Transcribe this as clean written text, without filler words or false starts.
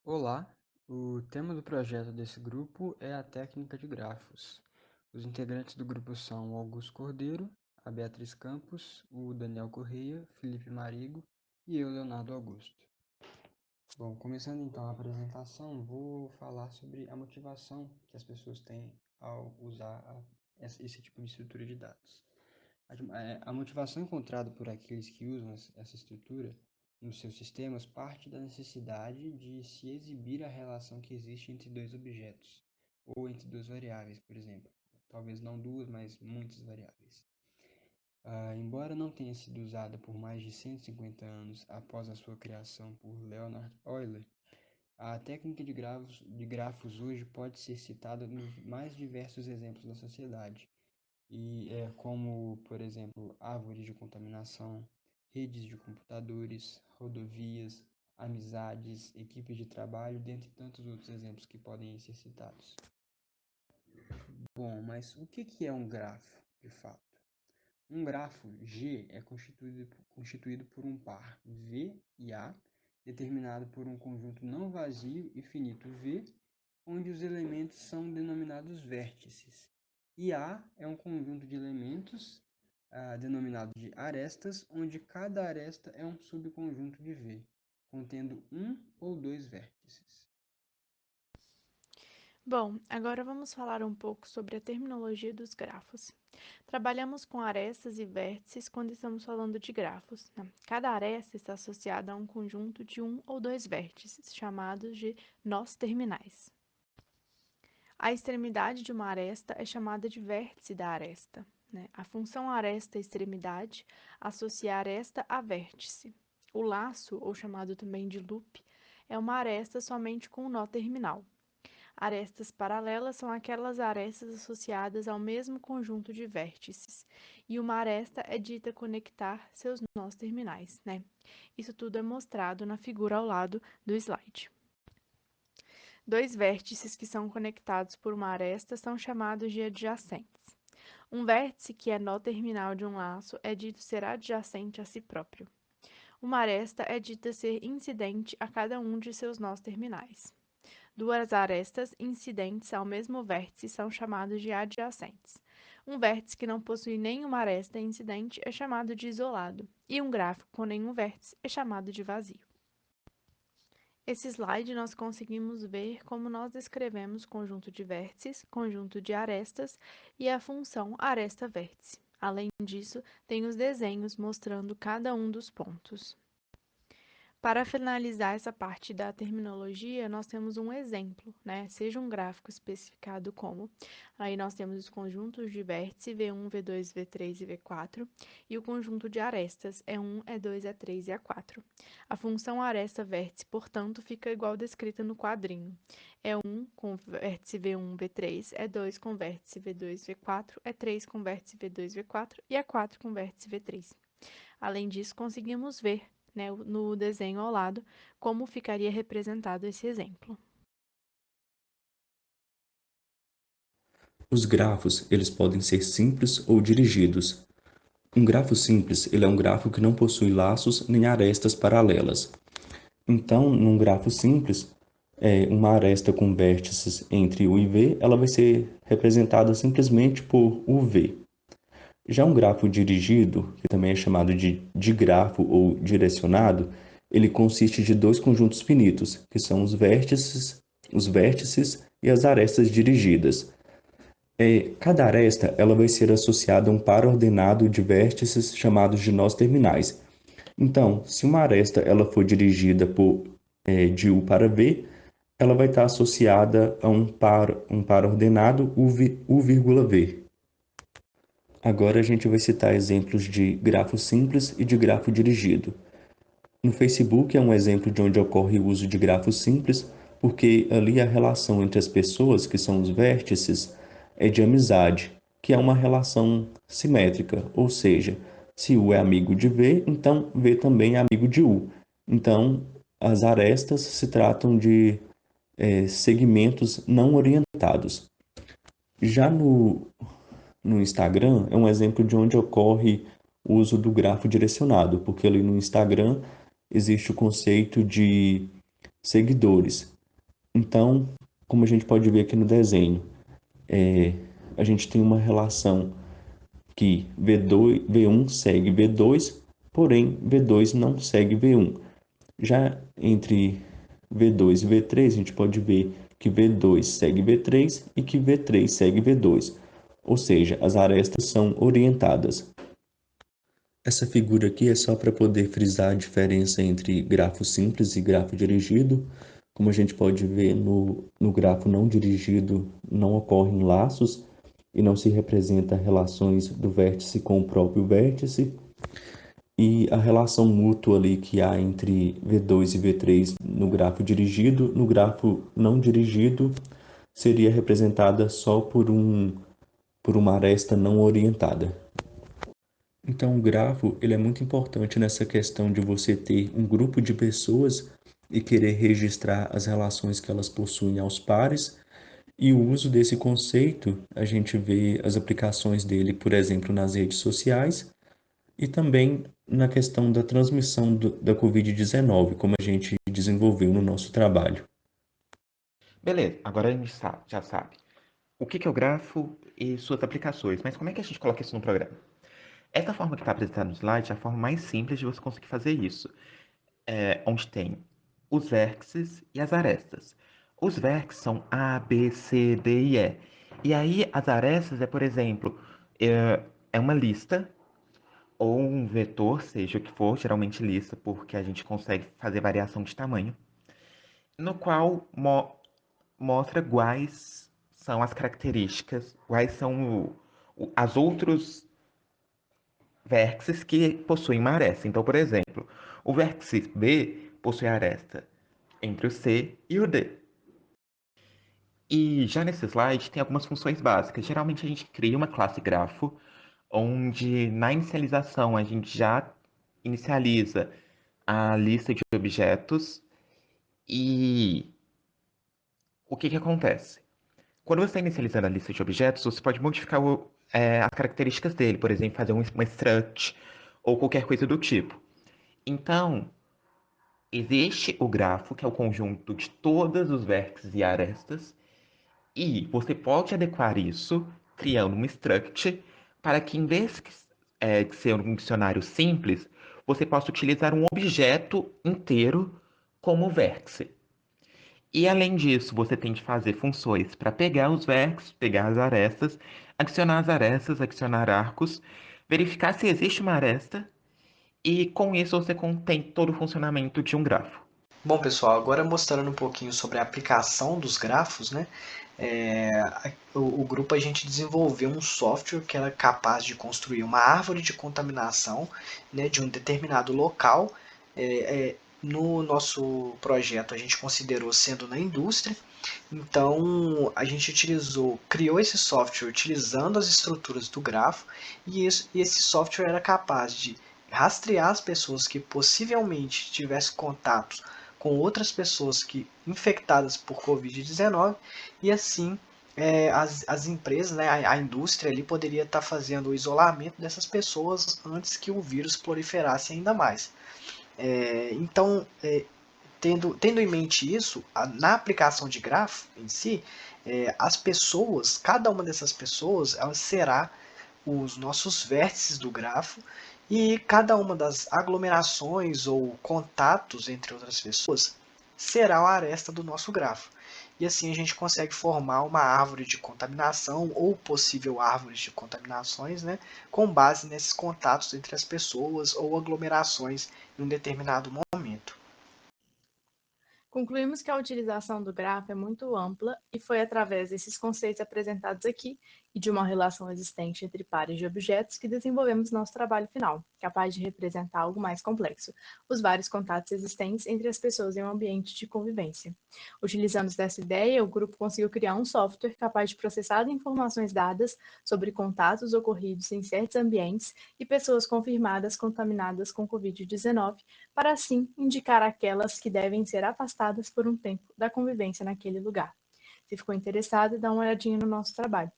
Olá, o tema do projeto desse grupo é a técnica de grafos. Os integrantes do grupo são o Augusto Cordeiro, a Beatriz Campos, o Daniel Correia, Felipe Marigo e eu, Leonardo Augusto. Bom, começando então a apresentação, vou falar sobre a motivação que as pessoas têm ao usar esse tipo de estrutura de dados. A motivação encontrada por aqueles que usam essa estrutura nos seus sistemas parte da necessidade de se exibir a relação que existe entre dois objetos, ou entre duas variáveis, por exemplo. Talvez não duas, mas muitas variáveis. Embora não tenha sido usada por mais de 150 anos após a sua criação por Leonhard Euler, a técnica de grafos hoje pode ser citada nos mais diversos exemplos da sociedade, como, por exemplo, árvores de contaminação, redes de computadores, rodovias, amizades, equipes de trabalho, dentre tantos outros exemplos que podem ser citados. Bom, mas o que é um grafo, de fato? Um grafo G é constituído por um par V e A, determinado por um conjunto não vazio e finito V, onde os elementos são denominados vértices. E A é um conjunto de elementos denominado de arestas, onde cada aresta é um subconjunto de V, contendo um ou dois vértices. Bom, agora vamos falar um pouco sobre a terminologia dos grafos. Trabalhamos com arestas e vértices quando estamos falando de grafos, né? Cada aresta está associada a um conjunto de um ou dois vértices, chamados de nós terminais. A extremidade de uma aresta é chamada de vértice da aresta, né? A função aresta-extremidade associa a aresta a vértice. O laço, ou chamado também de loop, é uma aresta somente com um nó terminal. Arestas paralelas são aquelas arestas associadas ao mesmo conjunto de vértices, e uma aresta é dita conectar seus nós terminais, né? Isso tudo é mostrado na figura ao lado do slide. Dois vértices que são conectados por uma aresta são chamados de adjacentes. Um vértice que é nó terminal de um laço é dito ser adjacente a si próprio. Uma aresta é dita ser incidente a cada um de seus nós terminais. Duas arestas incidentes ao mesmo vértice são chamados de adjacentes. Um vértice que não possui nenhuma aresta incidente é chamado de isolado, e um gráfico com nenhum vértice é chamado de vazio. Esse slide nós conseguimos ver como nós descrevemos conjunto de vértices, conjunto de arestas e a função aresta-vértice. Além disso, tem os desenhos mostrando cada um dos pontos. Para finalizar essa parte da terminologia, nós temos um exemplo, né? Seja um gráfico especificado como. Aí nós temos os conjuntos de vértice V1, V2, V3 e V4 e o conjunto de arestas E1, E2, E3 e A4. A função aresta-vértice, portanto, fica igual descrita no quadrinho. E1 com vértice V1, V3, E2 com vértice V2, V4, E3 com vértice V2, V4 e A4 com vértice V3. Além disso, conseguimos ver, né, no desenho ao lado como ficaria representado esse exemplo. Os grafos, eles podem ser simples ou dirigidos. Um grafo simples, ele é um grafo que não possui laços nem arestas paralelas. Então, num grafo simples, uma aresta com vértices entre U e V, ela vai ser representada simplesmente por UV. Já um grafo dirigido, que também é chamado de digrafo ou direcionado, ele consiste de dois conjuntos finitos, que são os vértices e as arestas dirigidas. Cada aresta ela vai ser associada a um par ordenado de vértices chamados de nós terminais. Então, se uma aresta ela for dirigida de U para V, ela vai estar associada a um par ordenado U,V. Agora a gente vai citar exemplos de grafo simples e de grafo dirigido. No Facebook é um exemplo de onde ocorre o uso de grafos simples, porque ali a relação entre as pessoas, que são os vértices, é de amizade, que é uma relação simétrica, ou seja, se U é amigo de V, então V também é amigo de U. Então, as arestas se tratam de segmentos não orientados. Já no Instagram é um exemplo de onde ocorre o uso do grafo direcionado, porque ali no Instagram existe o conceito de seguidores. Então, como a gente pode ver aqui no desenho, a gente tem uma relação que V1 segue V2, porém V2 não segue V1. Já entre V2 e V3, a gente pode ver que V2 segue V3 e que V3 segue V2, ou seja, as arestas são orientadas. Essa figura aqui é só para poder frisar a diferença entre grafo simples e grafo dirigido. Como a gente pode ver no grafo não dirigido, não ocorrem laços e não se representa relações do vértice com o próprio vértice. E a relação mútua ali que há entre V2 e V3 no grafo dirigido, no grafo não dirigido, seria representada só por uma aresta não orientada. Então, o grafo ele é muito importante nessa questão de você ter um grupo de pessoas e querer registrar as relações que elas possuem aos pares. E o uso desse conceito, a gente vê as aplicações dele, por exemplo, nas redes sociais e também na questão da transmissão da Covid-19, como a gente desenvolveu no nosso trabalho. Beleza, agora a gente já sabe o que é o grafo e suas aplicações, mas como é que a gente coloca isso no programa? Essa forma que está apresentada no slide é a forma mais simples de você conseguir fazer isso, onde tem os vértices e as arestas. Os vértices são A, B, C, D e E. E aí as arestas por exemplo, é uma lista ou um vetor, seja o que for, geralmente lista, porque a gente consegue fazer variação de tamanho, no qual mostra quais são as características, quais são as outros vértices que possuem uma aresta. Então, por exemplo, o vértice B possui a aresta entre o C e o D. E já nesse slide tem algumas funções básicas. Geralmente a gente cria uma classe grafo, onde na inicialização a gente já inicializa a lista de objetos e o que acontece? Quando você está inicializando a lista de objetos, você pode modificar as características dele, por exemplo, fazer uma struct ou qualquer coisa do tipo. Então, existe o grafo, que é o conjunto de todos os vértices e arestas, e você pode adequar isso criando uma struct para que, em vez de ser um dicionário simples, você possa utilizar um objeto inteiro como vértice. E além disso, você tem de fazer funções para pegar os vértices, pegar as arestas, adicionar arcos, verificar se existe uma aresta, e com isso você contém todo o funcionamento de um grafo. Bom, pessoal, agora mostrando um pouquinho sobre a aplicação dos grafos, né? O grupo a gente desenvolveu um software que era capaz de construir uma árvore de contaminação, né, de um determinado local. No nosso projeto a gente considerou sendo na indústria, então a gente criou esse software utilizando as estruturas do grafo e esse software era capaz de rastrear as pessoas que possivelmente tivessem contatos com outras pessoas infectadas por Covid-19 e assim as empresas, né, a indústria ali poderia estar fazendo o isolamento dessas pessoas antes que o vírus proliferasse ainda mais. Então, tendo em mente isso, na aplicação de grafo em si, as pessoas, cada uma dessas pessoas, ela será os nossos vértices do grafo e cada uma das aglomerações ou contatos entre outras pessoas será a aresta do nosso grafo. E assim a gente consegue formar uma árvore de contaminação ou possível árvores de contaminações, né, com base nesses contatos entre as pessoas ou aglomerações em um determinado momento. Concluímos que a utilização do grafo é muito ampla e foi através desses conceitos apresentados aqui e de uma relação existente entre pares de objetos que desenvolvemos nosso trabalho final, capaz de representar algo mais complexo, os vários contatos existentes entre as pessoas em um ambiente de convivência. Utilizando dessa ideia, o grupo conseguiu criar um software capaz de processar informações dadas sobre contatos ocorridos em certos ambientes e pessoas confirmadas contaminadas com Covid-19, para assim indicar aquelas que devem ser afastadas por um tempo da convivência naquele lugar. Se ficou interessado, dá uma olhadinha no nosso trabalho.